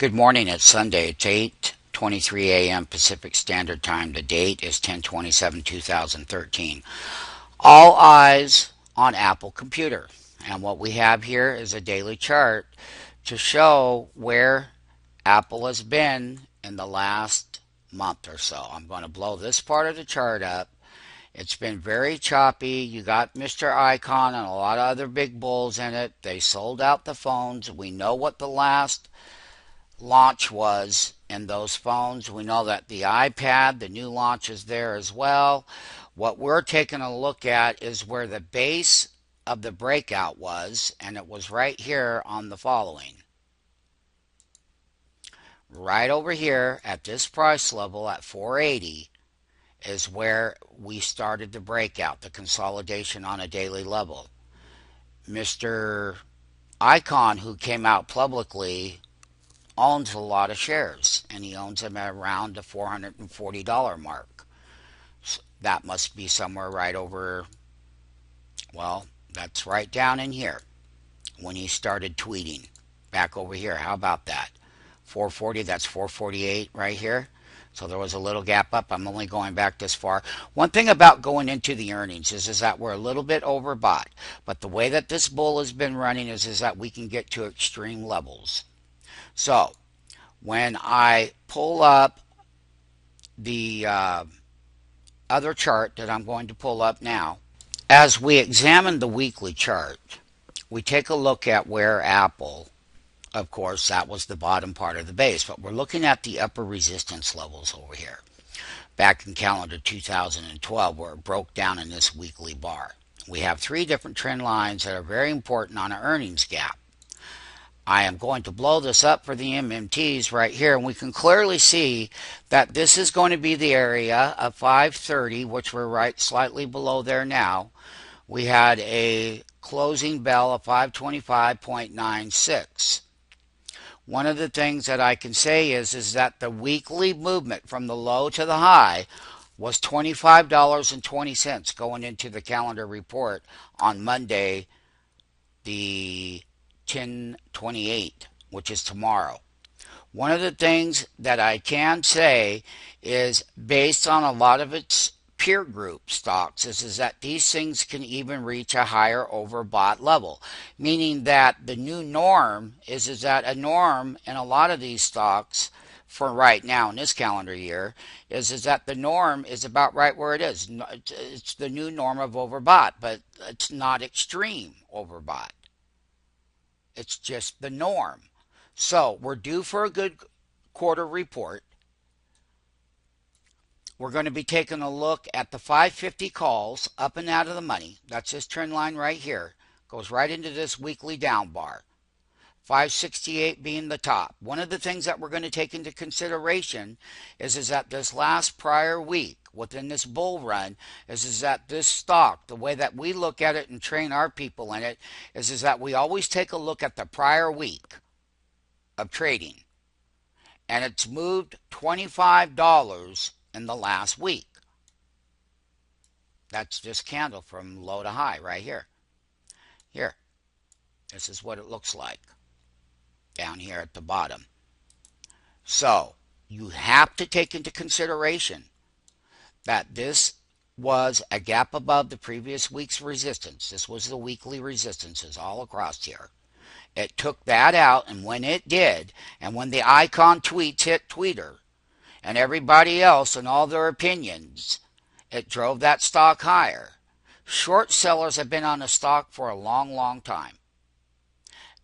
Good morning. It's Sunday. It's 8:23 a.m. Pacific Standard Time. The date is 10/27/2013. All eyes on Apple Computer. And what we have here is a daily chart to show where Apple has been in the last month or so. I'm going to blow this part of the chart up. It's been very choppy. You got Mr. Icahn and a lot of other big bulls in it. They sold out the phones. We know what the last launch was in those phones. We know that the iPad, the new launch, is there as well. What we're taking a look at is where the base of the breakout was, and it was right here on the following. Right over here at this price level at 480 is where we started the breakout, the consolidation on a daily level. Mr. Icahn, who came out publicly, owns a lot of shares, and he owns them at around the $440 mark. So that must be somewhere right over, well, that's right down in here when he started tweeting back over here. How about that? 440, that's 448 right here. So there was a little gap up. I'm only going back this far. One thing about going into the earnings is that we're a little bit overbought. But the way that this bull has been running is that we can get to extreme levels. So when I pull up the other chart that I'm going to pull up now, as we examine the weekly chart, we take a look at where Apple, of course, that was the bottom part of the base, but we're looking at the upper resistance levels over here. Back in calendar 2012, where it broke down in this weekly bar. We have three different trend lines that are very important on an earnings gap. I am going to blow this up for the MMTs right here, and we can clearly see that this is going to be the area of 530, which we're right slightly below there now. We had a closing bell of 525.96. One of the things that I can say is that the weekly movement from the low to the high was $25.20 going into the calendar report on Monday, the 10/28, which is tomorrow. One of the things that I can say is, based on a lot of its peer group stocks, is that these things can even reach a higher overbought level, meaning that the new norm is that a norm in a lot of these stocks for right now in this calendar year is that the norm is about right where it is. It's the new norm of overbought, but it's not extreme overbought. It's just the norm. So we're due for a good quarter report. We're going to be taking a look at the 550 calls up and out of the money. That's this trend line right here. Goes right into this weekly down bar. 568 being the top. One of the things that we're going to take into consideration is that this last prior week within this bull run is that this stock, the way that we look at it and train our people in it, is that we always take a look at the prior week of trading. And it's moved $25 in the last week. That's this candle from low to high right here. Here. This is what it looks like down here at the bottom. So you have to take into consideration that this was a gap above the previous week's resistance. This was the weekly resistances all across here. It took that out, and when it did, and when the Icahn tweets hit Twitter, and everybody else and all their opinions, it drove that stock higher. Short sellers have been on the stock for a long, long time.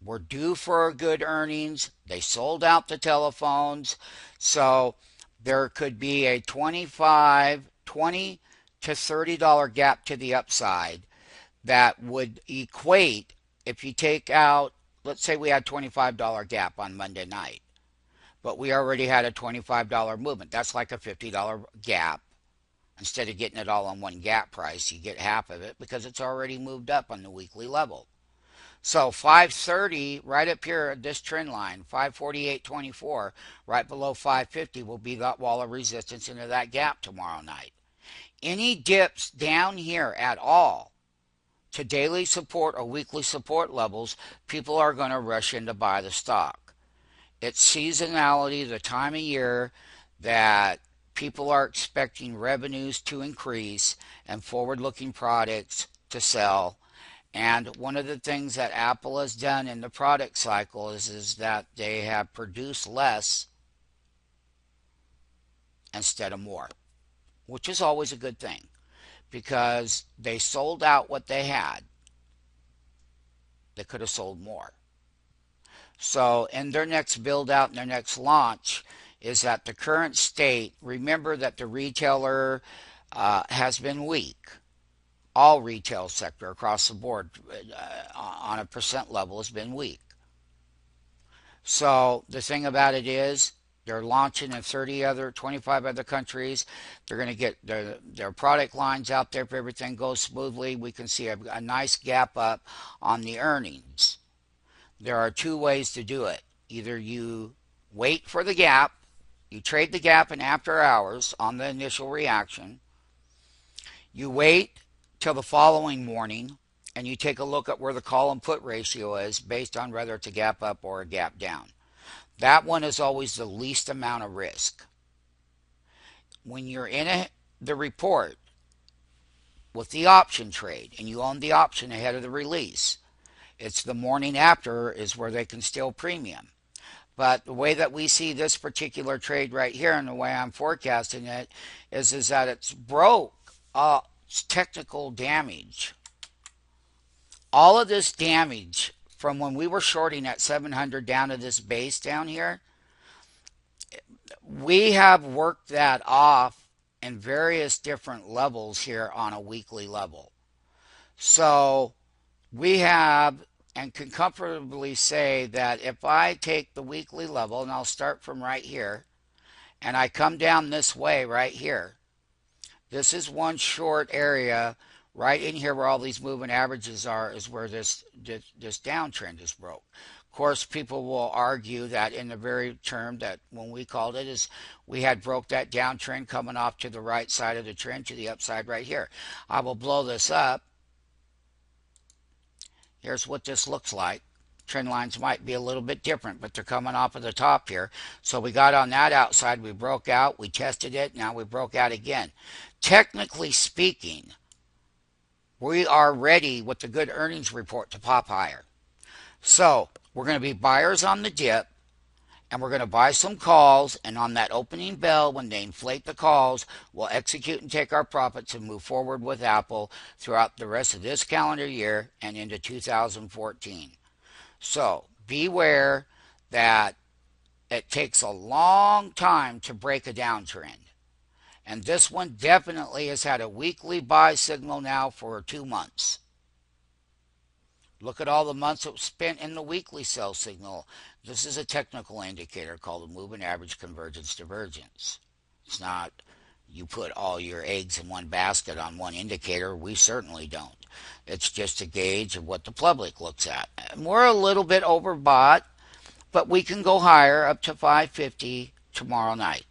We're due for good earnings. They sold out the telephones. So there could be a $20 to $30 gap to the upside that would equate, if you take out, let's say we had $25 gap on Monday night, but we already had a $25 movement. That's like a $50 gap. Instead of getting it all on one gap price, you get half of it because it's already moved up on the weekly level. So 530 right up here at this trend line, 548.24, right below 550 will be that wall of resistance into that gap tomorrow night. Any dips down here at all to daily support or weekly support levels, people are going to rush in to buy the stock. It's seasonality, the time of year that people are expecting revenues to increase and forward-looking products to sell. And one of the things that Apple has done in the product cycle is that they have produced less instead of more, which is always a good thing because they sold out what they had. They could have sold more. So, in their next build out and their next launch, is that the current state, remember that the retailer has been weak. All retail sector across the board on a percent level has been weak. So, the thing about it is, they're launching in 25 other countries. They're going to get their product lines out there. If everything goes smoothly, we can see a nice gap up on the earnings. There are two ways to do it. Either you wait for the gap, you trade the gap in after hours on the initial reaction, you wait till the following morning, and you take a look at where the call and put ratio is based on whether it's a gap up or a gap down. That one is always the least amount of risk. When you're in the report with the option trade and you own the option ahead of the release, it's the morning after is where they can steal premium. But the way that we see this particular trade right here and the way I'm forecasting it is that it's broke. It's technical damage. All of this damage from when we were shorting at 700 down to this base down here, we have worked that off in various different levels here on a weekly level. So we have and can comfortably say that if I take the weekly level, and I'll start from right here, and I come down this way right here, this is one short area right in here where all these moving averages are, is where this downtrend is broke. Of course, people will argue that in the very term that when we called it is we had broke that downtrend coming off to the right side of the trend to the upside right here. I will blow this up. Here's what this looks like. Trend lines might be a little bit different, but they're coming off of the top here. So we got on that outside, we broke out, we tested it, now we broke out again. Technically speaking, we are ready with the good earnings report to pop higher. So we're going to be buyers on the dip, and we're going to buy some calls, and on that opening bell, when they inflate the calls, we'll execute and take our profits and move forward with Apple throughout the rest of this calendar year and into 2014. So beware that it takes a long time to break a downtrend. And this one definitely has had a weekly buy signal now for 2 months. Look at all the months it was spent in the weekly sell signal. This is a technical indicator called the moving average convergence divergence. It's not you put all your eggs in one basket on one indicator. We certainly don't. It's just a gauge of what the public looks at. And we're a little bit overbought, but we can go higher up to 550 tomorrow night.